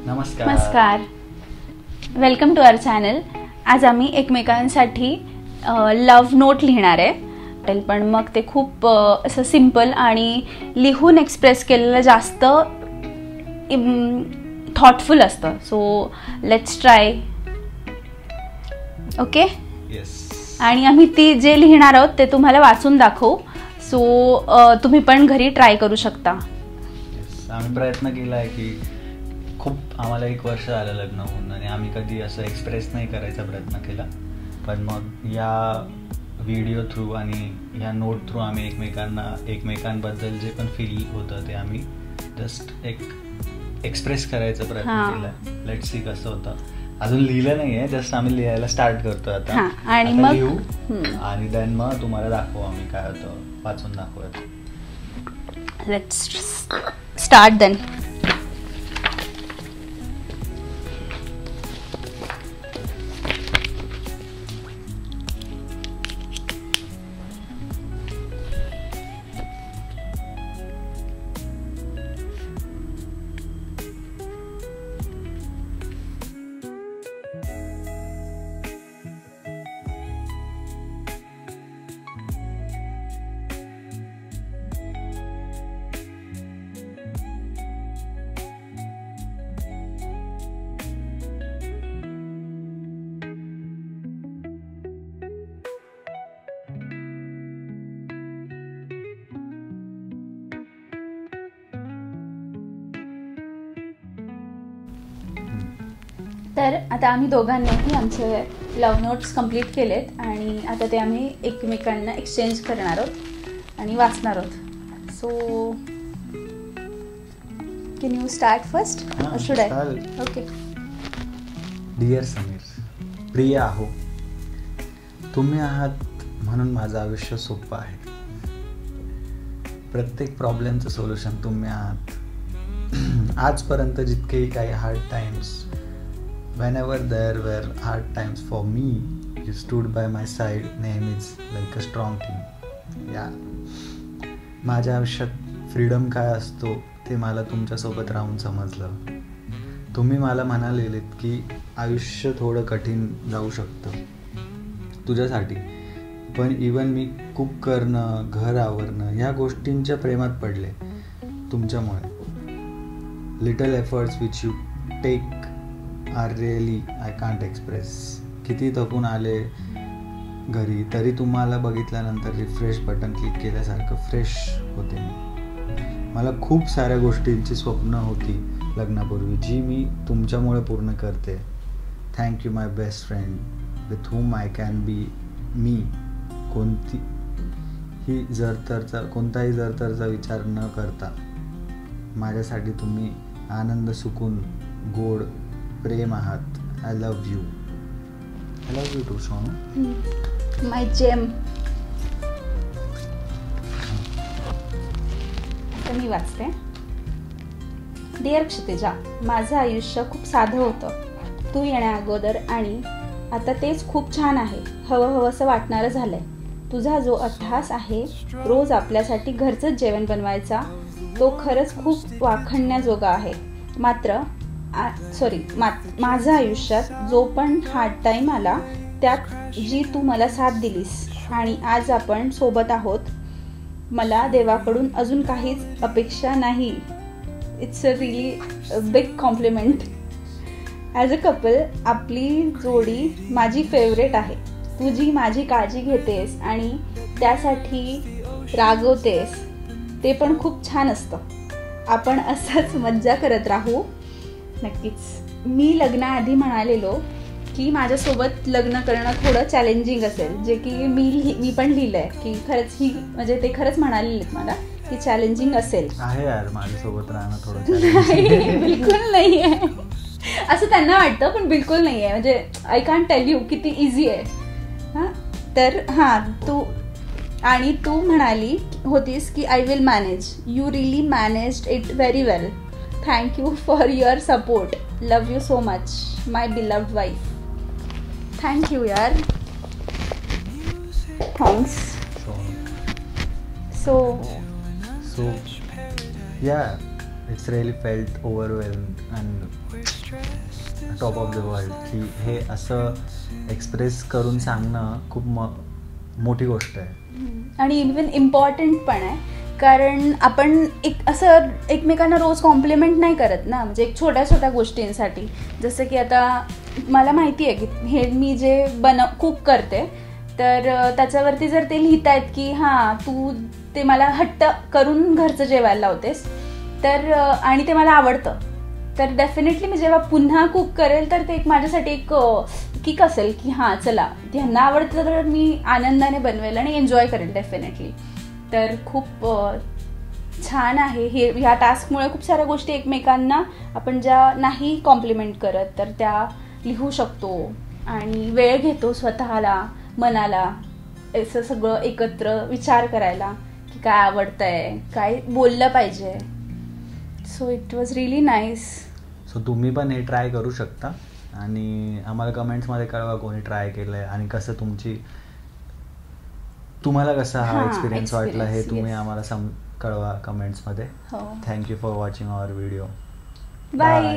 नमस्कार, welcome to our channel. आज आम्ही एकमेकांसाठी लव्ह नोट लिहिणार आहे, पण मग ते खूप असं सिंपल आणि लिहून एक्सप्रेस केलेलं जास्त थॉटफुल असतं. So let's try. ओके. आणि आम्ही ती जे लिहिणार आहोत ते तुम्हाला वाचून दाखवू. सो तुम्ही पण घरी ट्राय करू शकता. आम्ही प्रयत्न केला आहे की खूप आम्हाला 1 वर्ष झालं लग्न होऊन आणि आम्ही कधी असं एक्सप्रेस नाही करायचा प्रयत्न केला, पण मग या व्हिडिओ थ्रू आणि ह्या नोट थ्रू आम्ही एकमेकांबद्दल जे पण फील होतं ते आम्ही जस्ट एक एक्सप्रेस करायचा प्रयत्न केला. लेट्स सी कसं होतं. अजून लिहिलं नाही आहे, जस्ट आम्ही लिहायला स्टार्ट करतो आता. आणि मग लिहू आणि देन मग तुम्हाला दाखवू आम्ही काय होतं, वाचून दाखवूयात. Let's start then. तर आता आम्ही दोघांनीही आमचे लव्ह नोट्स कंप्लीट केलेत आणि आता ते आम्ही एकमेकांना एक्सचेंज करणार आहोत आणि वाचणार आहोत. So can you start first or should I? Okay. Dear Sameer, प्रिय आहो, तुम्ही आहात म्हणून माझं आयुष्य सोपं आहे. प्रत्येक प्रॉब्लेमचं सोल्युशन तुम्ही आहात. आजपर्यंत जितकेही काही hard times, whenever there were hard times for me, you stood by my side, नेहमीच like a strong team. माझ्या आयुष्यात फ्रीडम काय असतो ते मला तुमच्यासोबत राहून समजलं. तुम्ही मला म्हणालेत की आयुष्य थोडं कठीण जाऊ शकतं तुझ्यासाठी, पण इवन मी कुक करणं, घर आवरणं ह्या गोष्टींच्या प्रेमात पडले तुमच्यामुळे. Little efforts which you take are really I can't express. किती थकून आले घरी तरी तुम्हाला बघितल्यानंतर रिफ्रेश बटन क्लिक केल्यासारखं फ्रेश होते मी. मला खूप साऱ्या गोष्टींची स्वप्न होती लग्नापूर्वी जी मी तुमच्यामुळे पूर्ण करते. Thank you my best friend with whom I can be me. कोणताही जरतरचा विचार न करता माझ्यासाठी तुम्ही आनंद, सुकून, गोड प्रेम आहात. I love you. I love you too Sonu, my gem. तर मी वाचते. डिअर क्षितिजा, माझं आयुष्य खूप साधं होतं तू येण्या अगोदर आणि आता तेच खूप छान आहे. हवंसं वाटणारं झालंय. तुझा जो अट्टहास आहे रोज आपल्यासाठी घरचंच जेवण बनवायचा, तो खरंच खूप वाखाणण्याजोगा आहे. मात्र माझ्या आयुष्यात जो पण हार्ड टाईम आला त्यात जी तू मला साथ दिलीस आणि आज आपण सोबत आहोत, मला देवाकडून अजून काहीच अपेक्षा नाही. It's a really big compliment. As a couple आपली जोडी माझी फेवरेट आहे. तू जी माझी काळजी घेतेस आणि त्यासाठी रागवतेस ते पण खूप छान असतं. आपण असंच मज्जा करत राहू. नक्कीच. मी लग्नाआधी म्हणालेलो की माझ्यासोबत लग्न करणं थोडं चॅलेंजिंग असेल, जे की मी पण लिहिलं आहे की खरंच म्हणजे ते खरंच म्हणालेले मला की चॅलेंजिंग असेल. आहे यार, माझ्यासोबत राहणं थोडं बिलकुल नाही आहे असं त्यांना वाटतं, पण बिलकुल नाही आहे. म्हणजे आय कॅन्ट टेल यू किती इझी आहे. तर तू म्हणाली होतीस की I will manage. You relief managed it very well. Thank you for your support. Love you so much, my beloved wife. Thank you, yaar. Thanks. So yeah, it's really felt overwhelmed and top of the world की हे असं express करून सांगणं खूप मोठी गोष्ट आहे आणि इव्हन इम्पॉर्टंट पण आहे. कारण आपण एक असं एकमेकांना रोज कॉम्प्लिमेंट नाही करत ना, म्हणजे एक छोट्या छोट्या गोष्टींसाठी. जसं की आता मला माहिती आहे की हे मी जे कुक करते तर त्याच्यावरती जर ते लिहितायत की हां तू ते मला हट्ट करून घरचं जेवायला लावतेस तर आणि ते मला आवडतं, तर डेफिनेटली मी जेव्हा पुन्हा कुक करेल तर ते एक माझ्यासाठी एक किक असेल की हां चला ह्यांना आवडतं तर मी आनंदाने बनवेल आणि एन्जॉय करेल डेफिनेटली. तर खूप छान आहे हे. ह्या टास्कमुळे खूप साऱ्या गोष्टी एकमेकांना आपण ज्या नाही कॉम्प्लिमेंट करत तर त्या लिहू शकतो आणि वेळ घेतो स्वतःला मनाला असं सगळं एकत्र विचार करायला की काय आवडतंय काय बोललं पाहिजे. So it was really nice. So तुम्ही पण हे ट्राय करू शकता आणि आम्हाला कमेंट्समध्ये कळवा कोणी ट्राय केलंय आणि कसं तुम्हाला कसा हा एक्सपिरियन्स वाटला हे तुम्ही आम्हाला कळवा कमेंट्समध्ये. Thank you for watching our video. Bye.